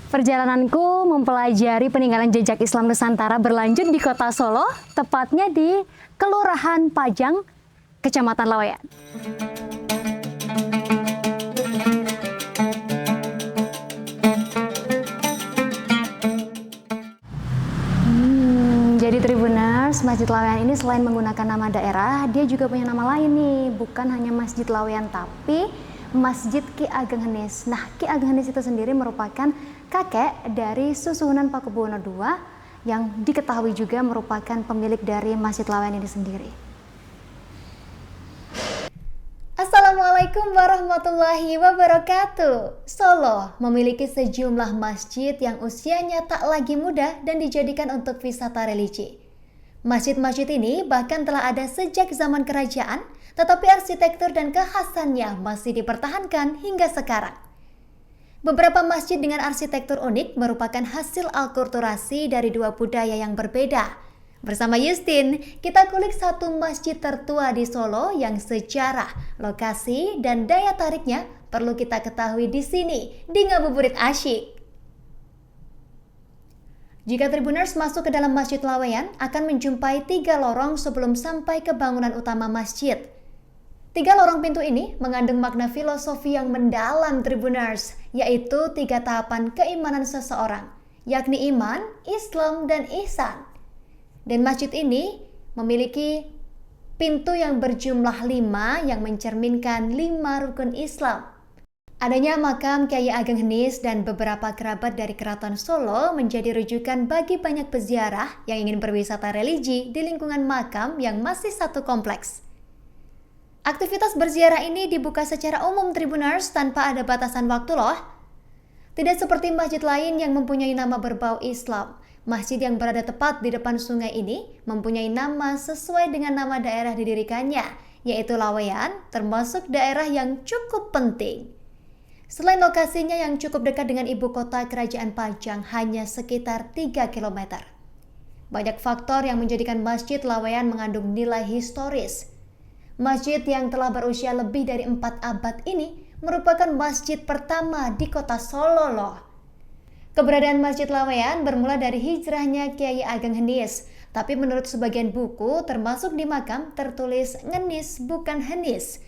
Perjalananku mempelajari peninggalan jejak Islam Nusantara berlanjut di kota Solo, tepatnya di Kelurahan Pajang, Kecamatan Laweyan. Jadi Tribuners, Masjid Laweyan ini selain menggunakan nama daerah, dia juga punya nama lain nih. Bukan hanya Masjid Laweyan, tapi Masjid Ki Ageng Henis. Nah, Ki Ageng Henis itu sendiri merupakan kakek dari Susuhunan Pakubuwono II yang diketahui juga merupakan pemilik dari Masjid Laweyan ini sendiri. Assalamualaikum warahmatullahi wabarakatuh. Solo memiliki sejumlah masjid yang usianya tak lagi muda dan dijadikan untuk wisata religi. Masjid-masjid ini bahkan telah ada sejak zaman kerajaan, tetapi arsitektur dan kekhasannya masih dipertahankan hingga sekarang. Beberapa masjid dengan arsitektur unik merupakan hasil alkulturasi dari dua budaya yang berbeda. Bersama Justin, kita kulik satu masjid tertua di Solo yang sejarah, lokasi, dan daya tariknya perlu kita ketahui di sini, di Ngabuburit Asyik. Jika Tribuners masuk ke dalam Masjid Laweyan, akan menjumpai 3 lorong sebelum sampai ke bangunan utama masjid. 3 lorong pintu ini mengandung makna filosofi yang mendalam Tribuners, yaitu 3 tahapan keimanan seseorang, yakni iman, Islam, dan ihsan. Dan masjid ini memiliki pintu yang berjumlah 5 yang mencerminkan 5 rukun Islam. Adanya makam Kyai Ageng Henis dan beberapa kerabat dari Keraton Solo menjadi rujukan bagi banyak peziarah yang ingin berwisata religi di lingkungan makam yang masih satu kompleks. Aktivitas berziarah ini dibuka secara umum Tribuners tanpa ada batasan waktu loh. Tidak seperti masjid lain yang mempunyai nama berbau Islam. Masjid yang berada tepat di depan sungai ini mempunyai nama sesuai dengan nama daerah didirikannya, yaitu Laweyan, termasuk daerah yang cukup penting. Selain lokasinya yang cukup dekat dengan ibu kota kerajaan Pajang hanya sekitar 3 km. Banyak faktor yang menjadikan Masjid Laweyan mengandung nilai historis. Masjid yang telah berusia lebih dari 4 abad ini merupakan masjid pertama di kota Solo loh. Keberadaan Masjid Laweyan bermula dari hijrahnya Kyai Ageng Henis, tapi menurut sebagian buku termasuk di makam tertulis Ngenis bukan Henis.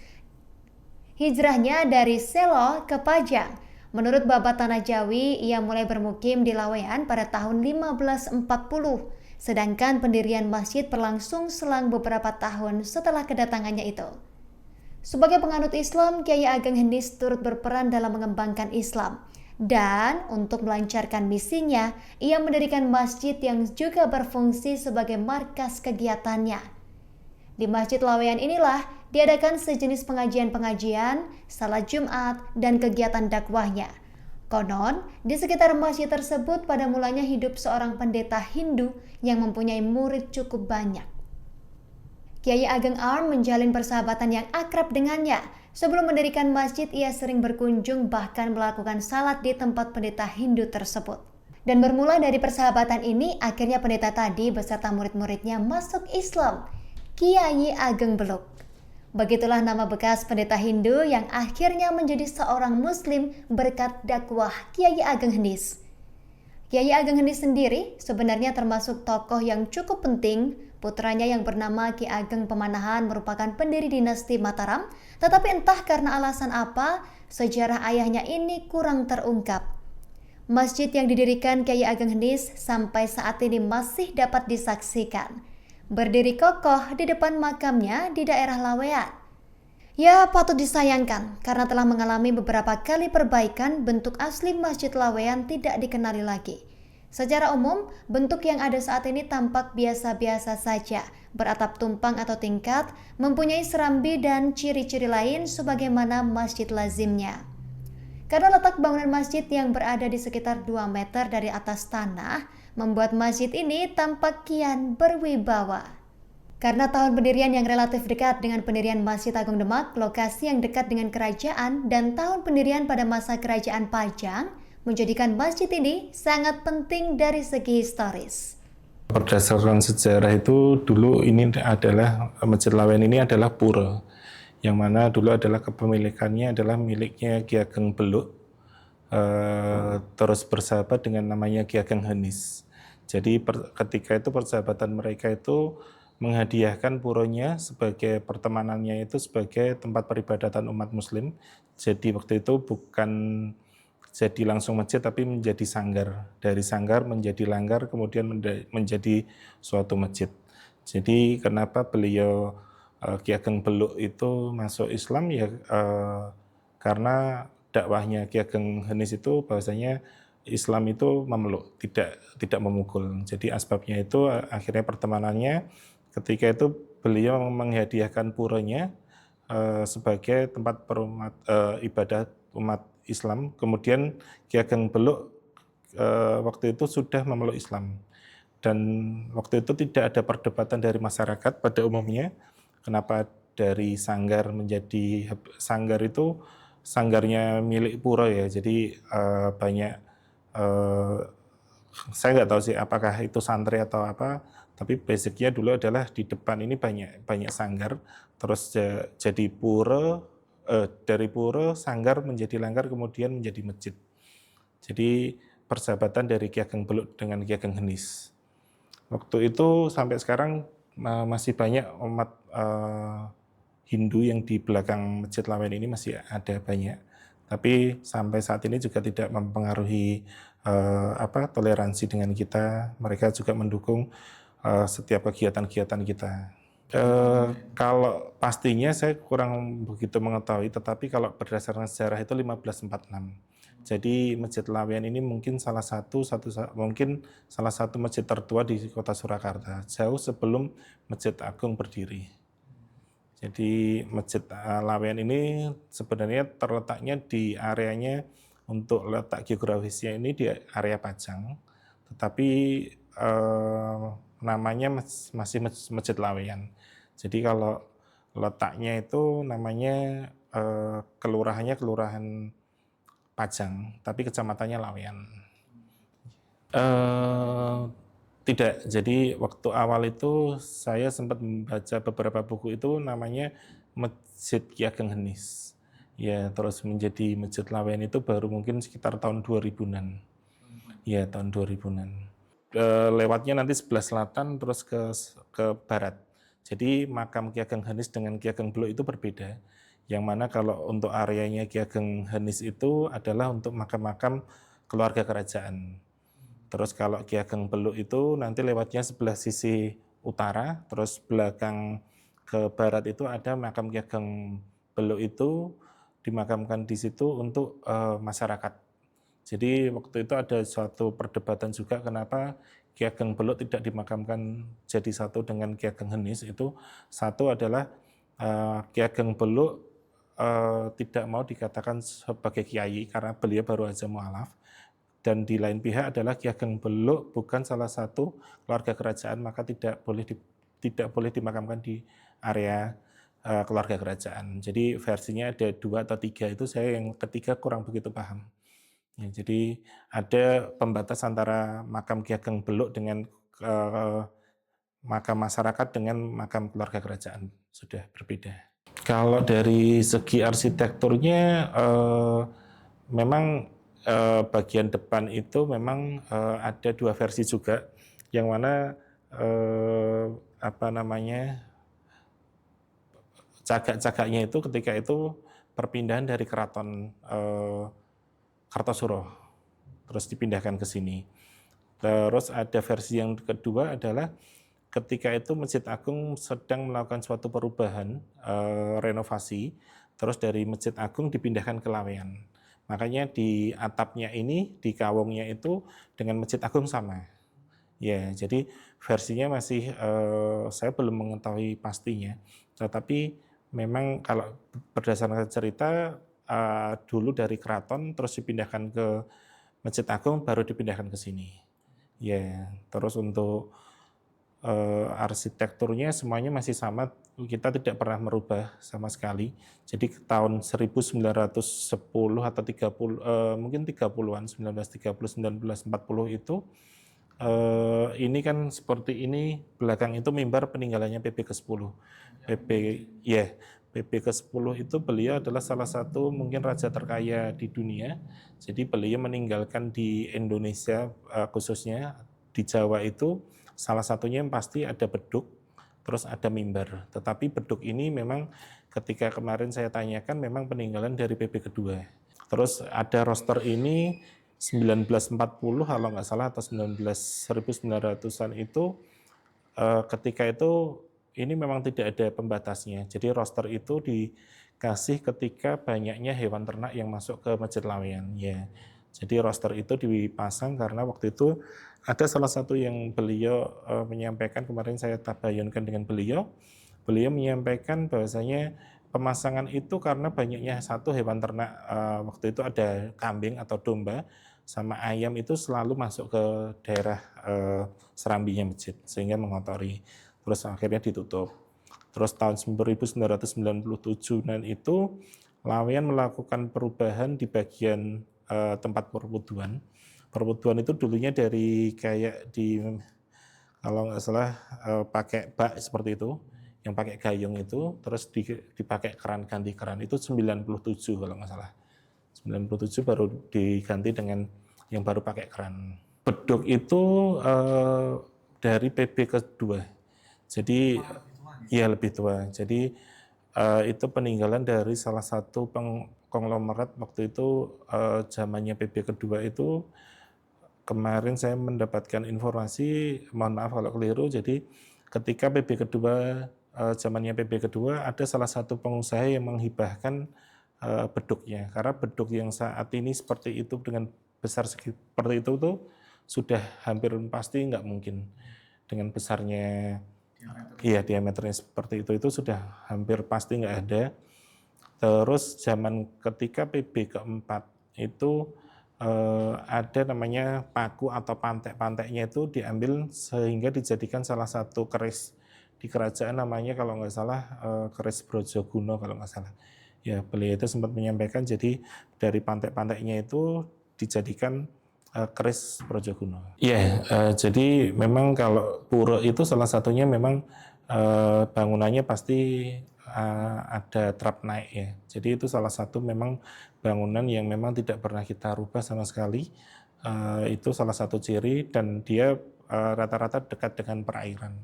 Hijrahnya dari Selo ke Pajang. Menurut Babat Tanah Jawi, ia mulai bermukim di Laweyan pada tahun 1540. Sedangkan pendirian masjid berlangsung selang beberapa tahun setelah kedatangannya itu. Sebagai penganut Islam, Kyai Ageng Henis turut berperan dalam mengembangkan Islam. Dan untuk melancarkan misinya, ia mendirikan masjid yang juga berfungsi sebagai markas kegiatannya. Di Masjid Laweyan inilah diadakan sejenis pengajian-pengajian, salat Jumat, dan kegiatan dakwahnya. Konon, di sekitar masjid tersebut pada mulanya hidup seorang pendeta Hindu yang mempunyai murid cukup banyak. Kyai Ageng Arm menjalin persahabatan yang akrab dengannya. Sebelum mendirikan masjid, ia sering berkunjung bahkan melakukan salat di tempat pendeta Hindu tersebut. Dan bermula dari persahabatan ini, akhirnya pendeta tadi beserta murid-muridnya masuk Islam, Kyai Ageng Beluk. Begitulah nama bekas pendeta Hindu yang akhirnya menjadi seorang Muslim berkat dakwah Kyai Ageng Henis. Kyai Ageng Henis sendiri sebenarnya termasuk tokoh yang cukup penting. Putranya yang bernama Ki Ageng Pemanahan merupakan pendiri dinasti Mataram, tetapi entah karena alasan apa, sejarah ayahnya ini kurang terungkap. Masjid yang didirikan Kyai Ageng Henis sampai saat ini masih dapat disaksikan. Berdiri kokoh di depan makamnya di daerah Laweyan. Ya, patut disayangkan karena telah mengalami beberapa kali perbaikan, bentuk asli Masjid Laweyan tidak dikenali lagi. Secara umum, bentuk yang ada saat ini tampak biasa-biasa saja, beratap tumpang atau tingkat, mempunyai serambi dan ciri-ciri lain sebagaimana masjid lazimnya. Karena letak bangunan masjid yang berada di sekitar 2 meter dari atas tanah, membuat masjid ini tampak kian berwibawa. Karena tahun pendirian yang relatif dekat dengan pendirian Masjid Agung Demak, lokasi yang dekat dengan kerajaan, dan tahun pendirian pada masa kerajaan Pajang, menjadikan masjid ini sangat penting dari segi historis. Berdasarkan sejarah itu, dulu ini adalah Masjid Laweyan ini adalah pura, yang mana dulu adalah kepemilikannya adalah miliknya Ki Ageng Beluk, terus bersahabat dengan namanya Ki Ageng Henis. Jadi ketika itu persahabatan mereka itu menghadiahkan puronya sebagai pertemanannya itu sebagai tempat peribadatan umat muslim. Jadi waktu itu bukan jadi langsung masjid tapi menjadi sanggar. Dari sanggar menjadi langgar kemudian menjadi suatu masjid. Jadi kenapa beliau Ki Ageng Beluk itu masuk Islam ya karena dakwahnya Ki Ageng Henis itu bahwasanya Islam itu memeluk, tidak memukul. Jadi asbabnya itu akhirnya pertemanannya ketika itu beliau menghadiahkan puronya sebagai tempat ibadah umat Islam. Kemudian Ki Ageng Beluk waktu itu sudah memeluk Islam. Dan waktu itu tidak ada perdebatan dari masyarakat pada umumnya. Kenapa dari sanggar menjadi sanggar itu sanggarnya milik pura ya. Jadi banyak saya nggak tahu sih apakah itu santri atau apa. Tapi basicnya dulu adalah di depan ini banyak sanggar. Terus jadi pura dari pura sanggar menjadi langgar kemudian menjadi masjid. Jadi persahabatan dari Ki Ageng Beluk dengan Ki Ageng Henis. Waktu itu sampai sekarang masih banyak umat Hindu yang di belakang Masjid Lawen ini masih ada banyak. Tapi sampai saat ini juga tidak mempengaruhi toleransi dengan kita. Mereka juga mendukung setiap kegiatan-kegiatan kita. Kalau pastinya saya kurang begitu mengetahui, tetapi kalau berdasarkan sejarah itu 1546. Jadi Masjid Laweyan ini mungkin salah satu masjid tertua di kota Surakarta, jauh sebelum Masjid Agung berdiri. Jadi Masjid Laweyan ini sebenarnya terletaknya di areanya, untuk letak geografisnya ini di area Pajang, tetapi namanya masih Masjid Laweyan. Jadi kalau letaknya itu namanya kelurahannya Kelurahan Pajang, tapi kecamatannya Laweyan. Tidak, jadi waktu awal itu saya sempat membaca beberapa buku itu namanya Masjid Ki Ageng Henis. Ya, terus menjadi Masjid Laweyan itu baru mungkin sekitar tahun 2000-an. Ya, tahun 2000-an. Lewatnya nanti sebelah selatan terus ke barat. Jadi makam Ki Ageng Henis dengan Ki Ageng Beluk itu berbeda. Yang mana kalau untuk areanya Ki Ageng Henis itu adalah untuk makam-makam keluarga kerajaan. Terus kalau Ki Ageng Beluk itu nanti lewatnya sebelah sisi utara, terus belakang ke barat itu ada makam Ki Ageng Beluk itu dimakamkan di situ untuk masyarakat. Jadi waktu itu ada suatu perdebatan juga kenapa Ki Ageng Beluk tidak dimakamkan jadi satu dengan Ki Ageng Henis. Itu satu adalah Ki Ageng Beluk tidak mau dikatakan sebagai kiai karena beliau baru aja mualaf. Dan di lain pihak adalah Ki Ageng Beluk bukan salah satu keluarga kerajaan, maka tidak boleh dimakamkan di area keluarga kerajaan. Jadi versinya ada 2 atau 3, itu saya yang ketiga kurang begitu paham. Ya, jadi ada pembatas antara makam Ki Ageng Beluk dengan makam masyarakat dengan makam keluarga kerajaan, sudah berbeda. Kalau dari segi arsitekturnya memang bagian depan itu memang ada 2 versi juga, yang mana cagak-cagaknya itu ketika itu perpindahan dari keraton Kartosuro terus dipindahkan ke sini. Terus ada versi yang kedua adalah ketika itu Masjid Agung sedang melakukan suatu perubahan renovasi, terus dari Masjid Agung dipindahkan ke Laweyan. Makanya di atapnya ini, di kawungnya itu dengan Masjid Agung sama. Ya, jadi versinya masih saya belum mengetahui pastinya. Tetapi memang kalau berdasarkan cerita dulu dari keraton terus dipindahkan ke Masjid Agung baru dipindahkan ke sini. Ya, terus untuk arsitekturnya semuanya masih sama, kita tidak pernah merubah sama sekali. Jadi tahun 1910 atau 30 mungkin 30-an 1930 1940 itu ini kan seperti ini, belakang itu mimbar peninggalannya PB ke-10. PB ke-10 itu beliau adalah salah satu mungkin raja terkaya di dunia. Jadi beliau meninggalkan di Indonesia khususnya di Jawa itu salah satunya yang pasti ada beduk, terus ada mimbar. Tetapi beduk ini memang ketika kemarin saya tanyakan memang peninggalan dari PB kedua. Terus ada roster ini 1940 kalau nggak salah atau 1900-an itu ketika itu ini memang tidak ada pembatasnya. Jadi roster itu dikasih ketika banyaknya hewan ternak yang masuk ke Masjid Laweyan. Ya. Jadi roster itu dipasang karena waktu itu ada salah satu yang beliau menyampaikan, kemarin saya tabayunkan dengan beliau. Beliau menyampaikan bahwasanya pemasangan itu karena banyaknya satu hewan ternak, waktu itu ada kambing atau domba sama ayam itu selalu masuk ke daerah serambinya masjid sehingga mengotori. Terus akhirnya ditutup. Terus tahun 1997 dan itu Laweyan melakukan perubahan di bagian tempat perwuduan. Perwuduan itu dulunya dari kayak di kalau nggak salah pakai bak seperti itu, yang pakai gayung itu, terus dipakai keran, ganti keran itu 97 kalau nggak salah. 97 baru diganti dengan yang baru pakai keran. Beduk itu dari PB kedua. Jadi ya lebih tua. Jadi itu peninggalan dari salah satu konglomerat waktu itu zamannya PB kedua itu. Kemarin saya mendapatkan informasi, mohon maaf kalau keliru. Jadi ketika PB kedua zamannya PB kedua ada salah satu pengusaha yang menghibahkan beduknya. Karena beduk yang saat ini seperti itu dengan besar seperti itu tuh sudah hampir pasti nggak mungkin dengan besarnya. Iya, diameternya seperti itu sudah hampir pasti nggak ada. Terus zaman ketika PB keempat itu ada namanya paku atau pantek-panteknya itu diambil sehingga dijadikan salah satu keris di kerajaan namanya kalau nggak salah keris Brojoguno kalau nggak salah. Ya, beliau itu sempat menyampaikan jadi dari pantek-panteknya itu dijadikan keris Brojoguno. Iya, jadi memang kalau pura itu salah satunya memang bangunannya pasti ada trap naik ya. Jadi itu salah satu memang bangunan yang memang tidak pernah kita rubah sama sekali. Itu salah satu ciri dan dia rata-rata dekat dengan perairan.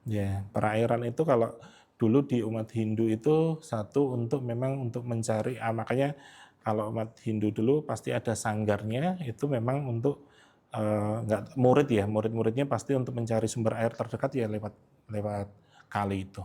Ya, perairan itu kalau dulu di umat Hindu itu satu untuk memang untuk mencari makanya kalau umat Hindu dulu pasti ada sanggarnya, itu memang untuk murid-muridnya pasti untuk mencari sumber air terdekat ya lewat kali itu.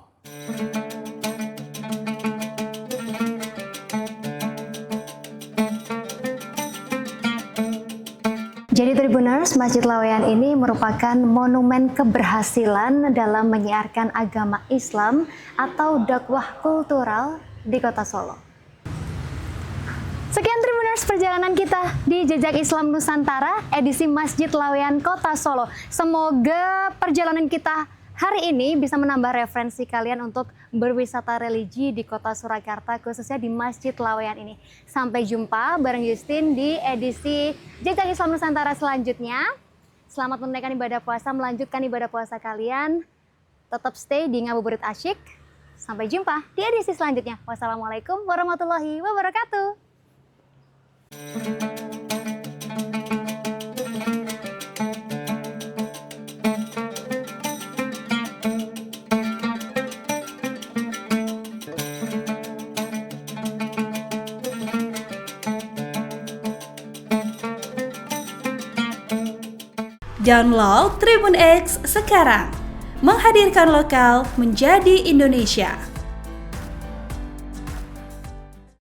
Jadi Tribuners, Masjid Laweyan ini merupakan monumen keberhasilan dalam menyiarkan agama Islam atau dakwah kultural di Kota Solo. Sekian Tribuners perjalanan kita di Jejak Islam Nusantara edisi Masjid Laweyan Kota Solo. Semoga perjalanan kita hari ini bisa menambah referensi kalian untuk berwisata religi di Kota Surakarta, khususnya di Masjid Laweyan ini. Sampai jumpa bareng Justin di edisi Jejak Islam Nusantara selanjutnya. Selamat menunaikan ibadah puasa, melanjutkan ibadah puasa kalian. Tetap stay di Ngabuburit Asyik. Sampai jumpa di edisi selanjutnya. Wassalamualaikum warahmatullahi wabarakatuh. Download Tribun X sekarang, menghadirkan lokal menjadi Indonesia.